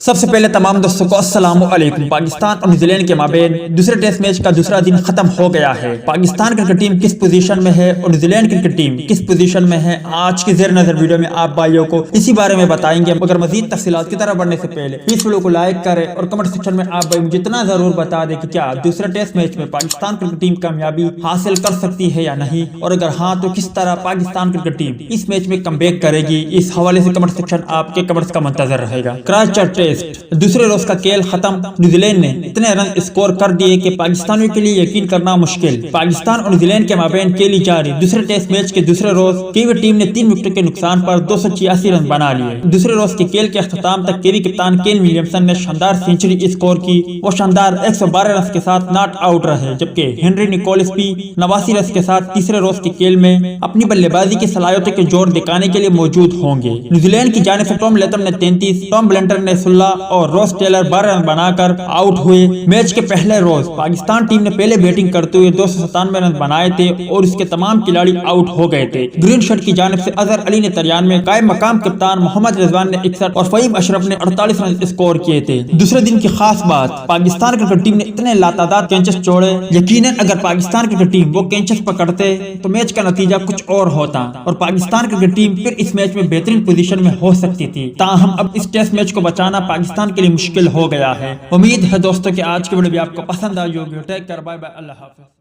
سب سے پہلے تمام دوستوں کو السلام علیکم۔ پاکستان اور نیوزی لینڈ کے مابین دوسرے ٹیسٹ میچ کا دوسرا دن ختم ہو گیا ہے۔ پاکستان کرکٹ ٹیم کس پوزیشن میں ہے اور نیوزی لینڈ کرکٹ ٹیم کس پوزیشن میں ہے، آج کی زیر نظر ویڈیو میں آپ بھائیوں کو اسی بارے میں بتائیں گے۔ مگر مزید تفصیلات کی طرف بڑھنے سے پہلے اس ویڈیو کو لائک کریں اور کمنٹ سیکشن میں آپ بھائی مجھے اتنا ضرور بتا دیں کہ کیا دوسرے ٹیسٹ میچ میں پاکستان کرکٹ ٹیم کامیابی حاصل کر سکتی ہے یا نہیں، اور اگر ہاں تو کس طرح پاکستان کرکٹ ٹیم اس میچ میں کم بیک کرے گی۔ اس حوالے سے کمنٹ سیکشن آپ کے کمنٹس کا منتظر رہے گا۔ کرائسٹ چرچ ٹیسٹ دوسرے روز کا کھیل ختم۔ نیوزی لینڈ نے اتنے رن اسکور کر دیے کہ پاکستانیوں کے لیے یقین کرنا مشکل۔ پاکستان اور نیوزی لینڈ کے مابین کھیلی جاری دوسرے ٹیسٹ میچ کے دوسرے روز کیوی ٹیم نے 3 وکٹوں کے نقصان پر 286 رن بنا لیے۔ دوسرے روز کے کھیل کے اختتام تک کیوی کپتان کین ولیمسن نے شاندار سینچری اسکور کی۔ وہ شاندار 112 رنز کے ساتھ ناٹ آؤٹ رہے، جبکہ ہنری نکولس بھی 89 رنز کے ساتھ تیسرے روز کے کھیل میں اپنی بلے بازی کی صلاحیتوں کے جوڑ دکھانے کے لیے موجود ہوں گے۔ نیوزی لینڈ کی جانب سے ٹام لیتھم نے 33، ٹام بلنٹر نے 16 اور روس ٹیلر 12 رن بنا کر آؤٹ ہوئے۔ میچ کے پہلے روز پاکستان ٹیم نے پہلے بیٹنگ کرتے ہوئے 297 رن بنائے تھے اور اس کے تمام کھلاڑی آؤٹ ہو گئے تھے۔ گرین شرٹ کی جانب سے اظہر علی نے 93، قائم مقام کپتان محمد رضوان نے 61 اور فہیم اشرف نے 48 رن اسکور کیے تھے۔ دوسرے دن کی خاص بات، پاکستان کرکٹ ٹیم نے اتنے لاتعداد کیچز چھوڑے، یقیناً اگر پاکستان کرکٹ ٹیم وہ کیچز پکڑتے تو میچ کا نتیجہ کچھ اور ہوتا اور پاکستان کرکٹ ٹیم پھر اس میچ میں بہترین پوزیشن میں ہو سکتی تھی۔ تاہم اب اس ٹیسٹ میچ کو بچانا پاکستان کے لیے مشکل ہو گیا ہے۔ امید ہے دوستوں کہ آج کی ویڈیو بھی آپ کو پسند آئی ہوگی۔ ٹیک کیئر، بائے بائے، اللہ حافظ۔